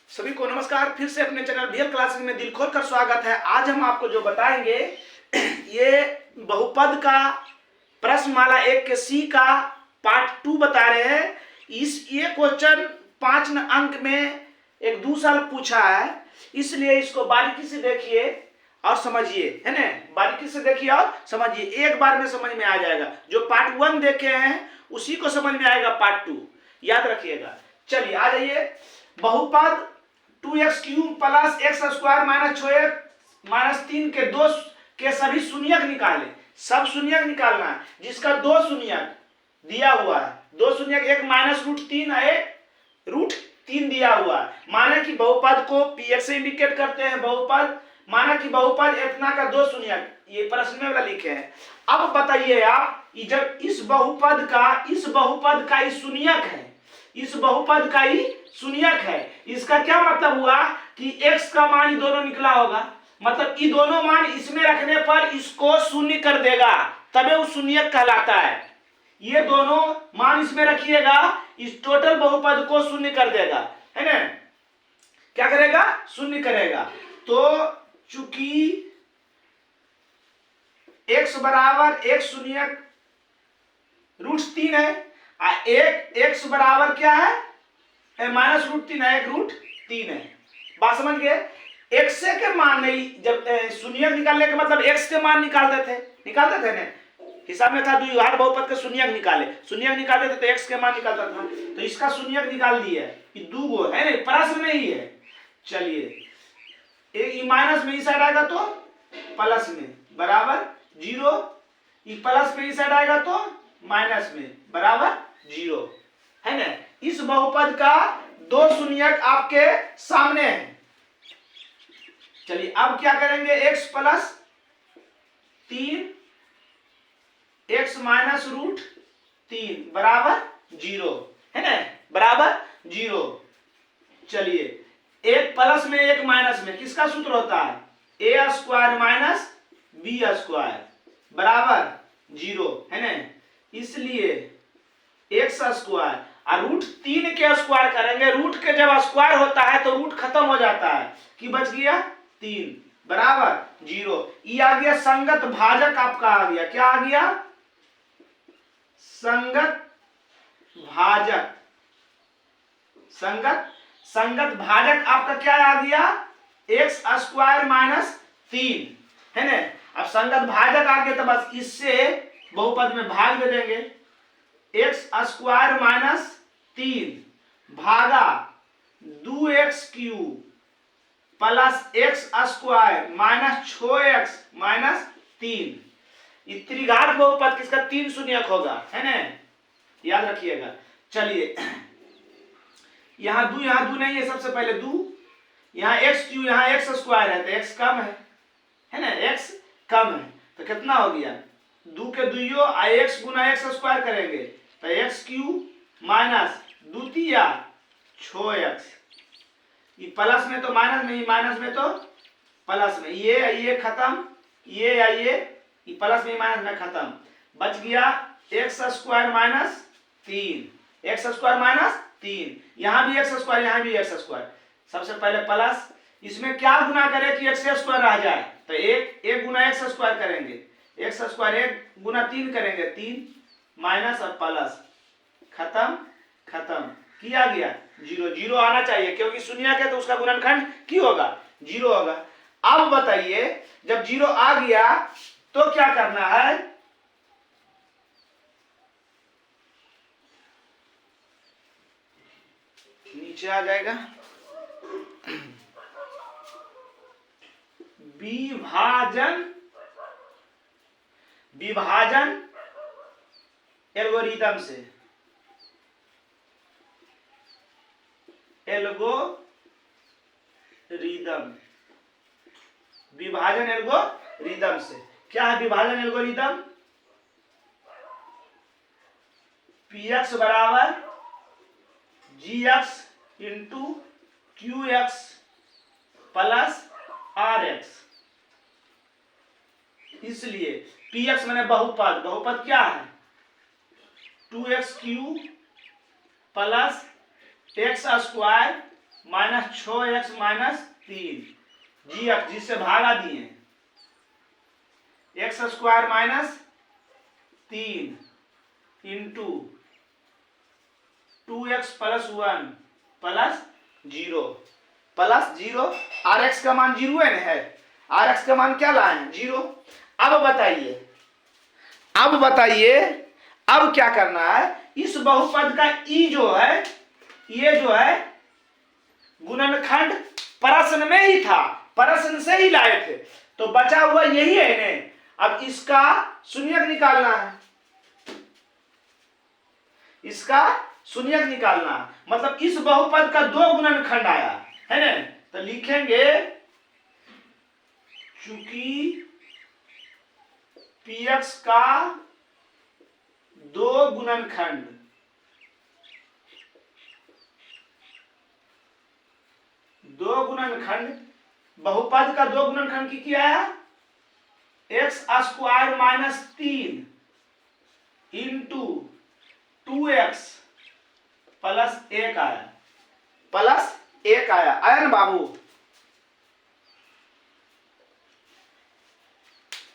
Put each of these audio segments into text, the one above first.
सभी को नमस्कार। फिर से अपने चैनल बीएल क्लासेस में दिल खोल कर स्वागत है। आज हम आपको जो बताएंगे ये बहुपद का प्रश्नमाला 1 के सी का पार्ट 2 बता रहे हैं। ये क्वेश्चन 5 अंक में 2 साल पूछा है, इसलिए इसको बारीकी से देखिए और समझिए, है ना। बारीकी से देखिए और समझिए, एक बार में समझ में आ जाएगा। जो पार्ट 1 देखे हैं उसी को समझ में आएगा पार्ट 2, याद रखिएगा। चलिए आ जाइए। बहुपद 2x cube plus x square minus 6x minus 3 के दो के सभी शून्यक निकाले। सब शून्यक निकालना है जिसका दो शून्यक दिया हुआ है। दो शून्यक, एक माइनस रूट 3 है, एक रूट 3 दिया हुआ है। माना कि बहुपद को px से इंडिकेट करते हैं बहुपद। माना कि बहुपद इतना का दो शून्यक, ये प्रश्न में वाला लिखे हैं। अब बताइए आप, जब इस बहुपद का ही शून्यक है, इस बहुपद का ही शून्यक है, इसका क्या मतलब हुआ कि x का मान ये दोनों निकला होगा। मतलब ये दोनों मान इसमें रखने पर इसको शून्य कर देगा, तबे वो शून्यक कहलाता है। ये दोनों मान इसमें रखिएगा, इस टोटल बहुपद को शून्य कर देगा, है ना। क्या करेगा? शून्य करेगा। तो चूंकि x बराबर एक शून्यक रूट 3 है, एक x बराबर क्या है? माइनस रूट 3 है, एक रूट 3 है। बात समझ गए? x के मान नहीं, जब शून्यक निकालने का मतलब x के मान निकालते थे ना। हिसाब में था द्विघात बहुपद के शून्यक निकाले थे तो x के मान निकालता था। तो इसका शून्यक निकाल दिया, ये दो गो है ना, प्रश्न में ही है। चलिए, एक माइनस में इस साइड आएगा तो प्लस में बराबर 0, प्लस में इस साइड आएगा तो माइनस में बराबर 0, है ना। इस बहुपद का दो शून्यक आपके सामने है। चलिए अब क्या करेंगे? x plus 3 x minus root 3 बराबर 0, है ना, बराबर 0। चलिए, एक प्लस में एक माइनस में किसका सूत्र होता है? a square minus b square बराबर 0, है ना। इसलिए x स्क्वायर और रूट 3 के स्क्वायर करेंगे। रूट के जब स्क्वायर होता है तो रूट खत्म हो जाता है, कि बच गया 3 बराबर 0। ये आ गया संगत भाजक, आपका आ गया। क्या आ गया? संगत भाजक। संगत भाजक आपका क्या आ गया? x स्क्वायर माइनस 3, है ना। अब संगत भाजक आ गया तो बस इससे बहुपद में भाग दे देंगे। x स्क्वायर माइनस 3 भागा 2x cube plus x square minus 6x minus 3। ये त्रिघात बहुपद किसका? 3 शून्यक होगा, है ना, याद रखिएगा। चलिए, यहाँ दो नहीं है, सबसे पहले दो। यहाँ x क्यूब, यहाँ x स्क्वायर है तो x कम है ना, x कम है तो कितना हो गया? 2 के दुइयो x गुना x स्क्वायर करेंगे तो x क्यूब माइनस 2 तिया 6x। ये प्लस में तो माइनस में, माइनस में तो प्लस में, ये खत्म, ये प्लस में माइनस में खत्म। बच गया x square minus 3, x square minus 3। यहाँ भी x स्क्वायर, यहाँ भी x स्क्वायर। सबसे पहले प्लस, इसमें क्या गुना करें कि x स्क्वायर रह जाए? तो एक गुना x स्क्वायर करेंगे, x स्क्वायर 1 गुना 3 करेंगे, 3 माइनस और प्लस, खत्म किया गया 0 आना चाहिए, क्योंकि शून्यक है तो उसका गुणनखंड क्या होगा? 0 होगा। अब बताइए, जब 0 आ गया तो क्या करना है? नीचे आ जाएगा विभाजन एल्गोरिदम से, विभाजन एल्गोरिदम से। क्या है विभाजन एल्गोरिदम? px बराबर gx into qx plus rx। इसलिए px मैंने बहुपद क्या है? 2x cube plus x square minus 6x minus 3 g x, जिससे भागा दिए x square minus 3 into 2x plus 1 plus 0 plus 0। R x का मान 0 है, आर एक्स का मान क्या लाए 0। अब बताइए अब क्या करना है, इस बहुपद का ई जो है, ये जो है गुणनखंड प्रश्न में ही था, प्रश्न से ही लाए थे, तो बचा हुआ यही है ने। अब इसका शून्यक निकालना है, इसका शून्यक निकालना है, मतलब इस बहुपद का 2 गुणनखंड आया है ना, तो लिखेंगे चूंकि px का 2 गुणनखंड बहुपद का 2 गुणनखंड की किया है x square minus 3 into 2x plus 1 आया, प्लस 1 आया ना बाबू।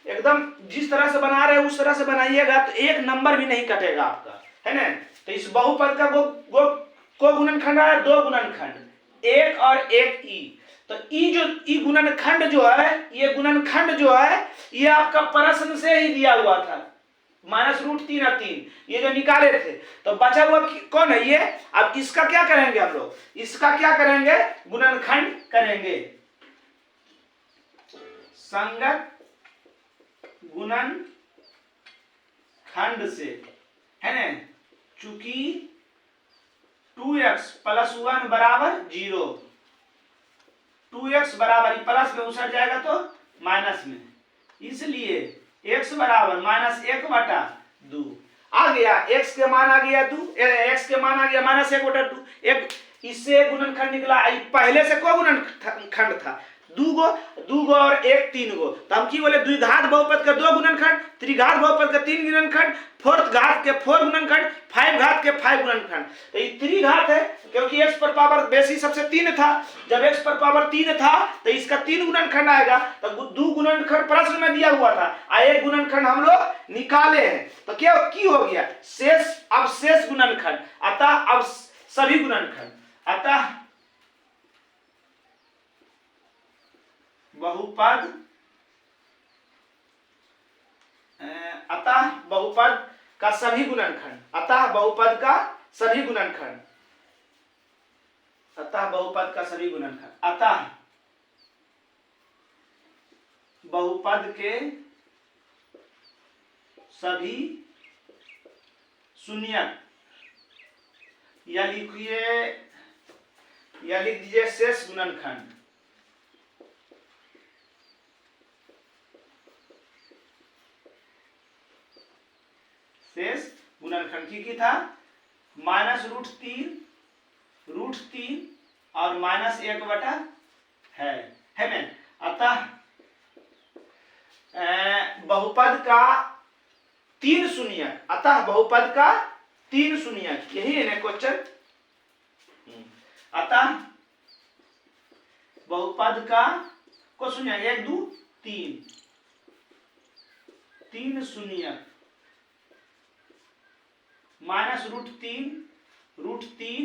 एकदम जिस तरह से बना रहे हैं उस तरह से बनाइएगा तो एक नंबर भी नहीं कटेगा आपका, है ना। तो इस बहुपद का को गुणनखंड आया 2 गुणनखंड, 1 और 1 ई। तो ई गुणनखंड जो है, ये गुणनखंड जो है ये आपका प्रश्न से ही दिया हुआ था, -√3 और 3 ये जो निकाले थे। तो बचा हुआ कौन है ये। अब इसका क्या करेंगे हम लोग, इसका क्या करेंगे, गुणनखंड करेंगे, संगत गुणनखंड से, है ना। चूंकि 2x प्लस 1 बराबर 0, 2x बराबर प्लस में उछट जाएगा तो माइनस में, इसलिए x बराबर -1/2 आ गया। x के मान आ गया 2, x के मान आ गया -1/2। एक इससे गुणनखंड निकला, पहले से को गुणनखंड था 2 गो और 1 3 गो, तो हम की बोले द्विघात बहुपद का 2 गुणनखंड, त्रिघात बहुपद का 3 गुणनखंड, फोर्थ घात के 4 गुणनखंड, 5 घात के 5 गुणनखंड। तो ये त्रिघात है क्योंकि x पर पावर बेसी सबसे 3 था, जब x पर पावर 3 था तो इसका 3 गुणनखंड आएगा। तो 2 गुणनखंड प्रश्न में दिया हुआ था, 1 गुणनखंड हम लोग निकाले हैं, तो क्या की हो गया शेष, अब शेष गुणनखंड, अतः अब सभी गुणनखंड, अतः बहुपद का सभी गुणनखंड, अतः बहुपद का सभी गुणनखंड, अतः बहुपद का सभी गुणनखंड, अतः बहुपद के सभी शून्यक, या लिख दीजिए शेष गुणनखंड, शेष गुणनखंड की था -√3 और -1 है ना। अतः बहुपद का 3 शून्यक, अतः बहुपद का 3 शून्यक, यही है ना क्वेश्चन। अतः बहुपद का को शून्यक 1 2 3 शून्यक -√3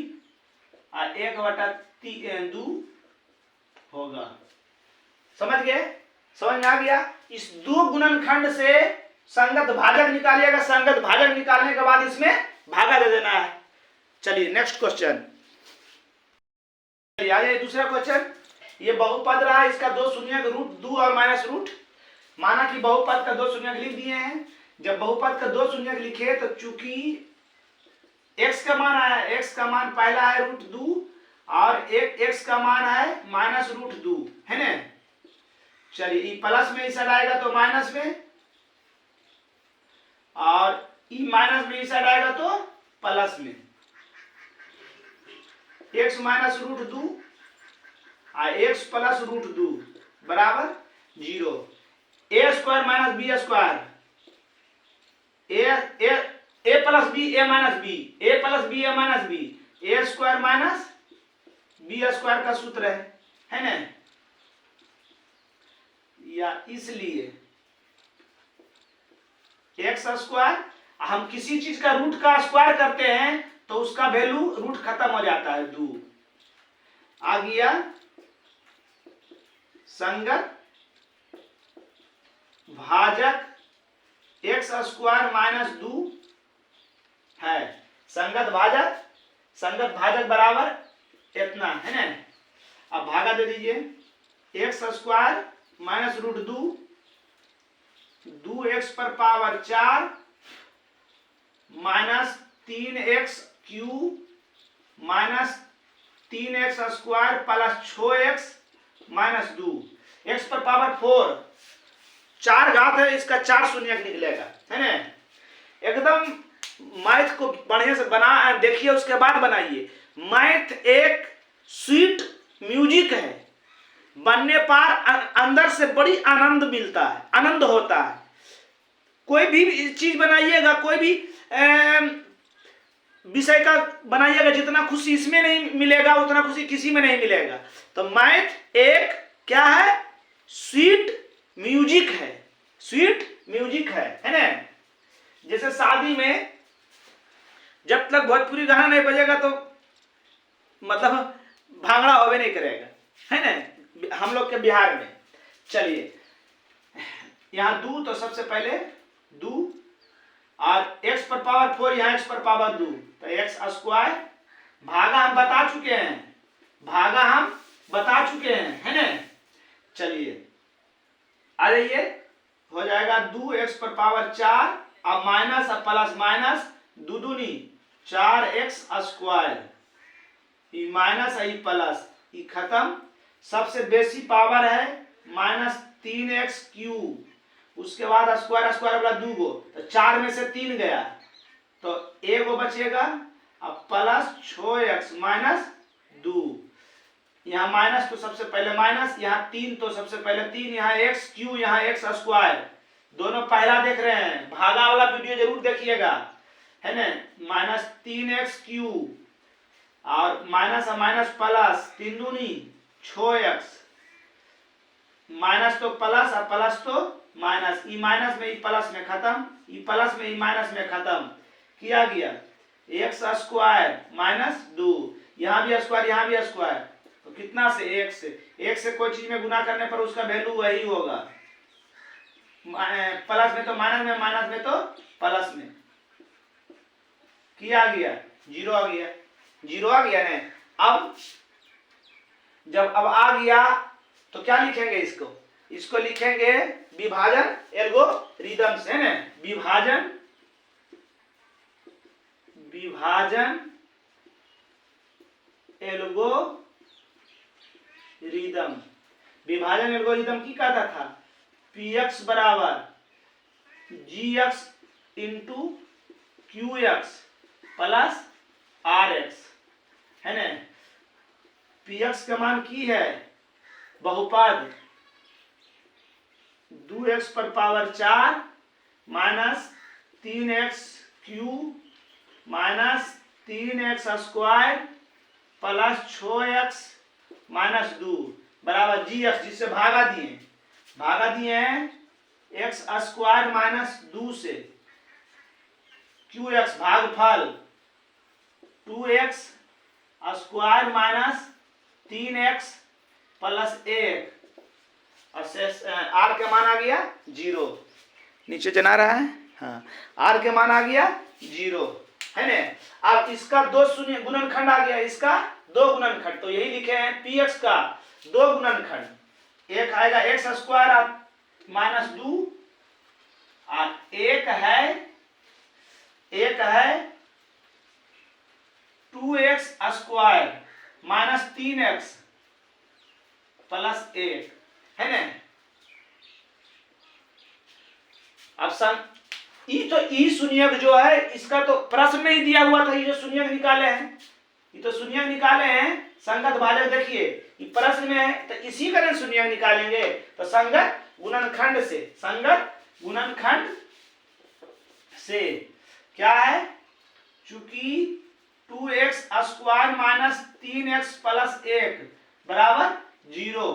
और 1/2 होगा। समझ गए, समझ में आ गया। इस 2 गुणनखंड से संगत भाजक निकालिएगा, संगत भाजक निकालने के बाद इसमें भागा दे देना है। चलिए नेक्स्ट क्वेश्चन, आ जाइए दूसरा क्वेश्चन। ये बहुपद रहा, इसका 2 शून्यक √2 और -√, माना कि बहुपद का 2 शून्यक लिख दिए हैं। जब बहुपद का 2 शून्यक लिखे तो चूंकि x का मान आया, x का मान पहला है √2 और एक x का मान है -√2, है ना। चलिए प्लस में इस आएगा तो माइनस में, और माइनस में इस आएगा तो प्लस में, x -√2 और x प्लस √2 बराबर 0। a² - b², a plus b a minus b, a plus b a minus b, a² - b square का सूत्र है ना, या इसलिए एक्स स्क्वायर, हम किसी चीज का रूट का स्क्वायर करते हैं तो उसका वैल्यू रूट खत्म हो जाता है, 2 आ गया। संगत भाजक एक्स स्क्वायर माइनस 2 है। संगत भाजक बराबर इतना है ना। अब भागा दे दीजिए, x square minus root 2 x पर power 4 minus 3x cube minus 3x square plus 6x minus 2 x पर पावर 4, 4 घात है, इसका 4 शून्य निकलेगा, है ना। एकदम मैथ को बढ़िया से बना देखिए, उसके बाद बनाइए। मैथ एक स्वीट म्यूजिक है, बनने पर अंदर से बड़ी आनंद मिलता है, आनंद होता है। कोई भी चीज बनाइएगा, कोई भी विषय का बनाइएगा, जितना खुशी इसमें नहीं मिलेगा उतना खुशी किसी में नहीं मिलेगा। तो मैथ एक क्या है, स्वीट म्यूजिक है, स्वीट म्यूजिक है ना। जैसे शादी में जब तक भोजपुरी गाना नहीं बजेगा तो मतलब भांगड़ा होवे नहीं करेगा, है ना, हम लोग के बिहार में। चलिए यहाँ 2, तो सबसे पहले 2 और x पर पावर 4, यहाँ x पर पावर 2, तो एक्स स्क्वायर भागा हम बता चुके हैं, है ना। चलिए आ जाइए, हो जाएगा 2x पर पावर 4, अब माइनस अब प्लस माइनस 2 दूनी 4x square, E minus E plus ई खत्म। सबसे बेसी पावर है माइनस 3x क्यूब, उसके बाद स्क्वायर वाला 2 गो, तो 4 में से 3 गया तो 1 गो बचेगा, अब प्लस 6x माइनस 2, यहाँ माइनस तो सबसे पहले माइनस, यहाँ 3 तो सबसे पहले 3, यहाँ x क्यू, यहाँ x स्क्वायर, दोनों पहला देख रहे हैं, भागा वाला वीडियो जरूर देखिएगा, है ना। माइनस 3x क्यूब और माइनस माइनस प्लस 3 दूनी 6x, माइनस तो प्लस और प्लस तो माइनस, ई माइनस में ई प्लस में खत्म, ई प्लस में ई माइनस में खत्म किया गया। एक्स स्क्वायर माइनस 2, यहाँ भी स्क्वायर यहाँ भी स्क्वायर, तो कितना से 1 से, 1 से कोई चीज में गुना करने पर उसका वैल्यू वही होगा, प्लस में तो माइनस में, माइनस में तो प्लस में, किया गया 0 आ गया, 0 आ गया ना। अब जब अब आ गया तो क्या लिखेंगे, इसको लिखेंगे विभाजन एल्गोरिदम से, है ना। विभाजन एल्गोरिदम की कहता था px बराबर gx into qx plus rx, है ना। px का मान की है बहुपद 2x पर power 4 minus 3x cube minus 3x square plus 6x minus 2 बराबर gx, जिससे भागा दिए हैं x स्क्वायर माइनस 2 से, qx भागफल 2x square minus 3x plus 1, और r के मान आ गया 0, नीचे जना रहा है, हाँ, r के मान आ गया 0, है ना। अब इसका 2 शून्य गुणनखंड आ गया, इसका 2 गुणनखंड, तो यही लिखे हैं px का 2 गुणनखंड, एक आएगा x स्क्वायर माइनस 2 और एक है 2x square minus 3x plus 1, है ना। अब ई शून्यक जो है, इसका तो प्रश्न में ही दिया हुआ था, ये जो शून्यक निकाले हैं, संगत भाजक देखिए ये प्रश्न में है, तो इसी का शून्यक निकालेंगे, तो संगत गुणनखंड से क्या है, चूंकि 2x² माइनस 3x प्लस 1 बराबर 0।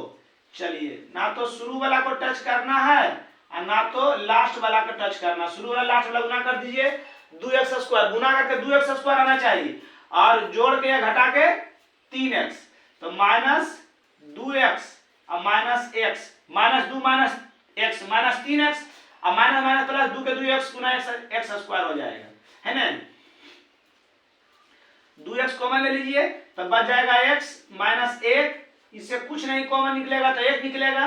चलिए, ना तो शुरू वाला को टच करना है और ना तो लास्ट वाला को टच करना। शुरू वाला लास्ट वाला गुना कर दीजिए, 2x² गुना करके 2x² आना चाहिए और जोड़ के या घटा के 3x, तो माइनस 2x और minus x, minus 2 minus x minus 3x और माइनस माइनस प्लस 2 के 2x गुना x² हो जाएगा, है ना। 2x कॉमन ले लीजिए तो बच जाएगा x माइनस 1, इससे कुछ नहीं कॉमन निकलेगा तो 1 निकलेगा,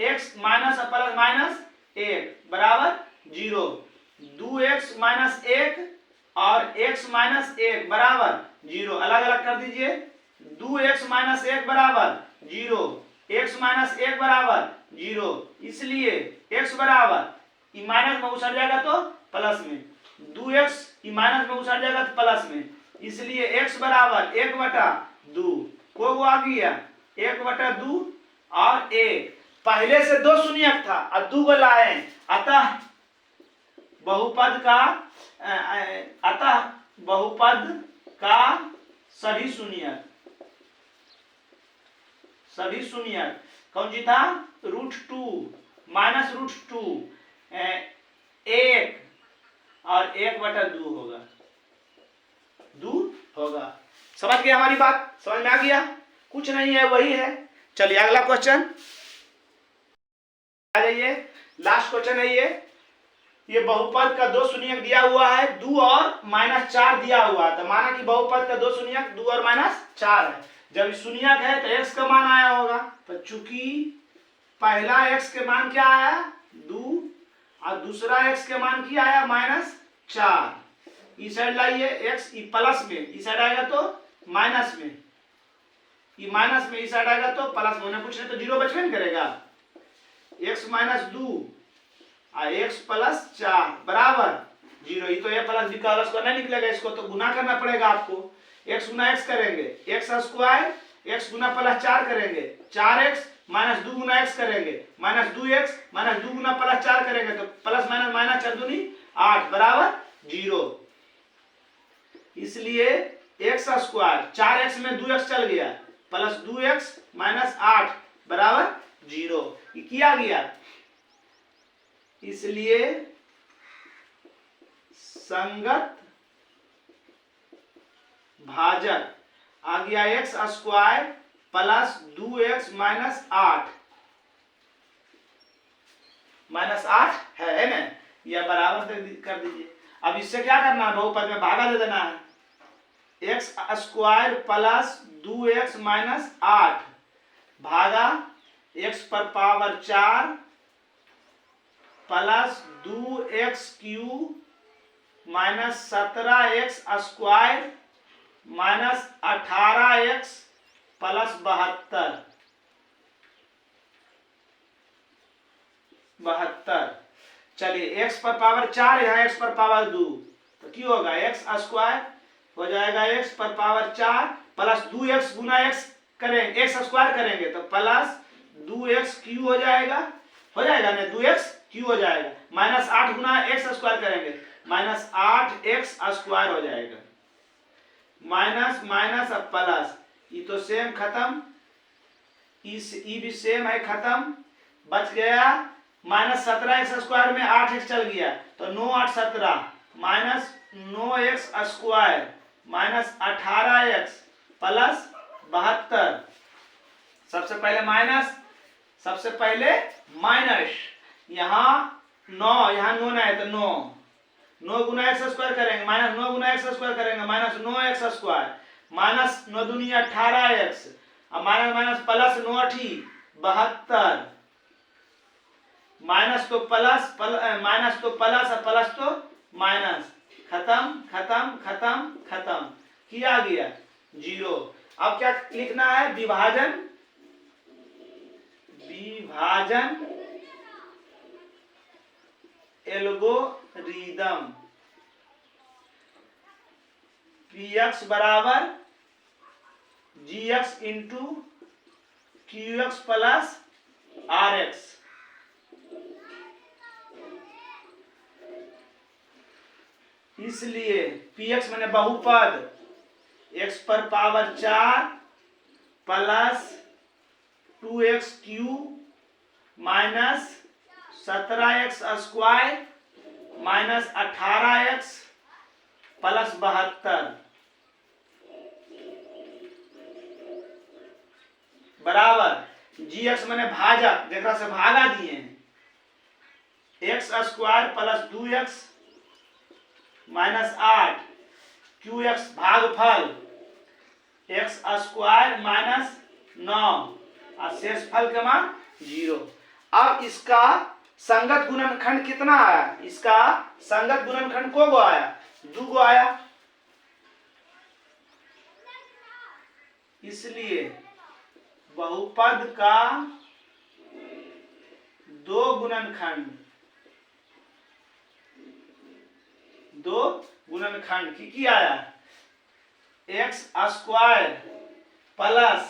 x माइनस प्लस माइनस 1 बराबर 0। 2x माइनस 1 और x माइनस 1 बराबर 0, अलग अलग कर दीजिए। 2x माइनस 1 बराबर 0, x माइनस 1 बराबर 0, इसलिए x बराबर ई माइनस में उछल जाएगा तो प्लस में, 2x ई माइनस में उछल जाएगा तो प्लस में, इसलिए x बराबर 1/2 को वो आ गया 1/2 और 1। पहले से 2 शून्यक था और 2 को लाए, अतः बहुपद का सभी शून्यक कौन सी था, √2 माइनस √2 1 और 1/2 होगा, 2 होगा। समझ गए हमारी बात, समझ में आ गया, कुछ नहीं है वही है। चलिए अगला क्वेश्चन आ जाइए, लास्ट क्वेश्चन है ये बहुपद का 2 शून्यक दिया हुआ है, 2 और -4 दिया हुआ है, तो माना कि बहुपद का 2 शून्यक 2 और -4 है। जब शून्यक है तो x का मान आया होगा, तो चूंकि पहला x के मान क्या आया 2 और दूसरा x के मान क्या आया -4, इस साइड लाइए x प्लस में, इस साइड आएगा तो माइनस में, ये माइनस में इस साइड आएगा तो प्लस में, होना कुछ नहीं तो 0 बचबे नहीं करेगा। x माइनस 2 और x प्लस 4 बराबर 0, ये तो ये प्लस बी का उसको नहीं निकलेगा, इसको तो गुना करना पड़ेगा आपको। x गुना x करेंगे x², x गुना प्लस 4 करेंगे 4x, माइनस 2 गुना x करेंगे माइनस 2x, माइनस 2 गुना प्लस 4 करेंगे तो प्लस माइनस माइनस 4 दूनी 8 बराबर 0। इसलिए x², 4x में 2x चल गया, प्लस 2x माइनस 8 बराबर 0, ये किया गया। इसलिए संगत भाजक आ गया x² प्लस 2x माइनस 8 है ना, यह बराबर कर दीजिए। अब इससे क्या करना है, बहुपद में भागा दे देना है, x² प्लस 2x माइनस 8 भागा x पर power 4 plus 2x³ minus 17x² minus 18x plus 72। चलिए x पर पावर 4 यहाँ x पर पावर 2, तो क्या होगा x² हो जाएगा x पर पावर 4 प्लस 2x गुना x करेंगे, x² करेंगे तो प्लस 2x³ हो जाएगा ना, 2x³ हो जाएगा, माइनस 8 गुना x² करेंगे माइनस 8x² हो जाएगा, माइनस माइनस अब प्लस, ये तो सेम खत्म, ये भी सेम है खत्म, बच गया माइनस 17x² में 8x चल गया तो 9 8 17 minus 9x² minus 18x plus 72। सबसे पहले माइनस, यहाँ 9 यहाँ 9 है तो 9 गुना x² करेंगे माइनस 9 गुना x² करेंगे माइनस 9x² माइनस 9 दूनी 18x और माइनस माइनस प्लस 9 8 72, माइनस तो प्लस माइनस तो प्लस और प्लस तो माइनस, खत्म किया गया 0। अब क्या लिखना है, विभाजन एल्गोरिदम px बराबर gx into qx plus rx। इसलिए px मैंने बहुपद x पर power 4 plus 2x cube minus 17x square minus 18x plus 72 बराबर gx मैंने भाजक जेकरा से भागा दिए हैं x square plus 2x minus 8 qx भागफल x स्क्वायर माइनस 9 और शेषफल का मान 0। अब इसका संगत गुणनखंड कितना आया? इसका संगत गुणनखंड को गो आया? 2 गो आया। इसलिए बहुपद का 2 गुणनखंड की आया x square plus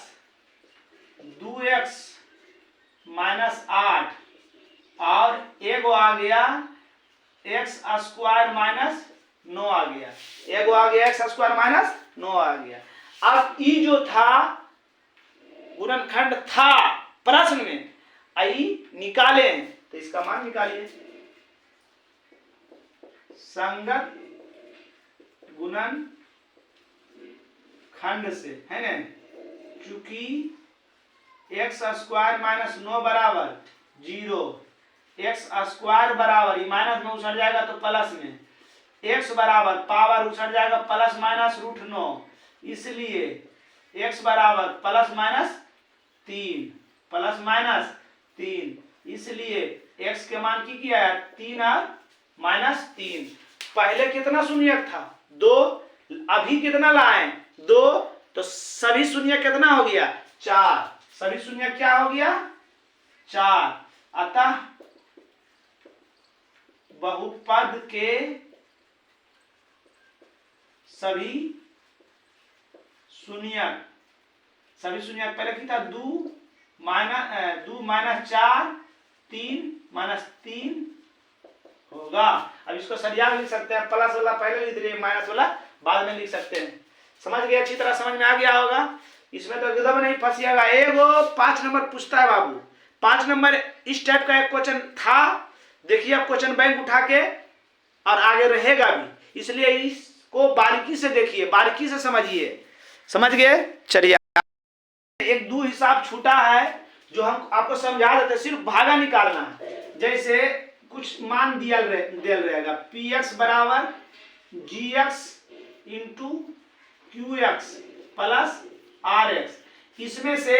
2x minus 8 और एगो आ गया x स्क्वायर माइनस 9 आ गया। एगो आ गया x स्क्वायर माइनस 9 आ गया। अब ई जो था गुणनखंड था प्रश्न में, आई निकाले तो इसका मान निकालिए। संगत गुणनखंड से है ना, चूंकि x स्क्वायर माइनस 9 बराबर 0, x स्क्वायर बराबर ये माइनस में उछल जाएगा तो प्लस में, x बराबर पावर उछल जाएगा प्लस माइनस √9, इसलिए x बराबर प्लस माइनस 3, इसलिए x के मान की आया 3 और माइनस 3। पहले कितना शून्यक था? 2, अभी कितना लाए? 2, तो सभी शून्य कितना हो गया? 4। सभी शून्य क्या हो गया? 4। अतः बहुपद के सभी शून्य पहले की था 2 माइनस 4 3 माइनस 3 होगा। अब इसको सरिया लिख सकते हैं, प्लस वाला पहले लिख दिए, माइनस वाला बाद में लिख सकते हैं। समझ गए? अच्छी तरह समझ में आ गया होगा। इसमें तो एकदम नहीं फंसिएगा। एगो 5 नंबर पूछता है बाबू, 5 नंबर इस टाइप का एक क्वेश्चन था। देखिए आप क्वेश्चन बैंक उठा के, और आगे रहेगा भी, इसलिए इसको बारीकी से देखिए, बारीकी से समझिए। समझ गए? चलिए, 1-2 हिसाब छूटा है जो हम आपको समझा देते, सिर्फ भागा निकालना है। जैसे कुछ मान दिया रहेगा, px बराबर gx into qx plus rx। इसमें से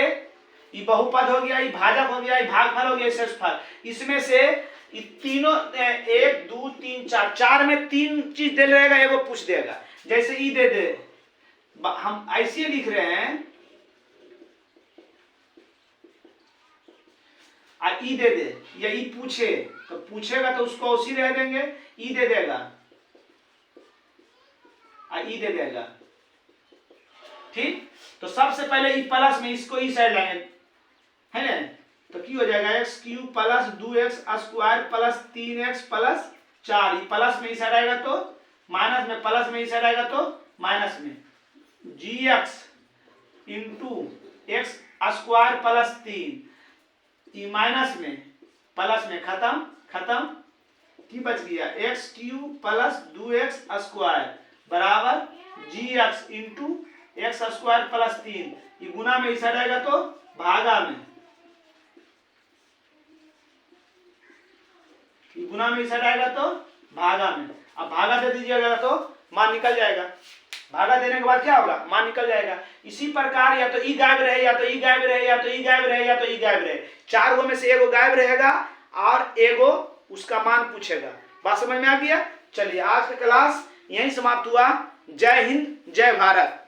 ये बहुपद हो गया, ये भाजक हो गया, ये भागफल हो गया, शेषफल। इसमें से ये तीनों 1 2 3 4 में 3 चीज दे रहेगा, एगो पूछ देगा। जैसे ई दे दे, हम ऐसे लिख रहे हैं, ई दे दे या ई पूछे, तो पूछेगा तो उसको उसी रह देंगे, ई दे देगा, ई दे देगा। ठीक, तो सबसे पहले ई प्लस में इसको ई साइड लाएंगे, है ना, तो की हो जाएगा x cube plus 2x square plus 3x plus 4। E plus में ई साइड आएगा तो माइनस में, प्लस में ई साइड आएगा तो माइनस में, gx into x square plus 3, E minus में प्लस में, खत्म की बच गया x cube plus 2x square बराबर gx into x square plus 3। ये गुना में इस आएगा तो भागा में, ये गुना में इस आएगा तो भागा में। अब भागा दे दीजिएगा तो मान निकल जाएगा। भागा देने के बाद क्या होगा? मान निकल जाएगा। इसी प्रकार या तो ई गायब रहे, या तो ई गायब रहे, या तो ई गायब रहे, या तो ई गायब रहे। 4 गो में से एगो गायब रहेगा और एगो उसका मान पूछेगा। बात समझ में आ गया? चलिए, आज का क्लास यहीं समाप्त हुआ। जय हिंद, जय भारत।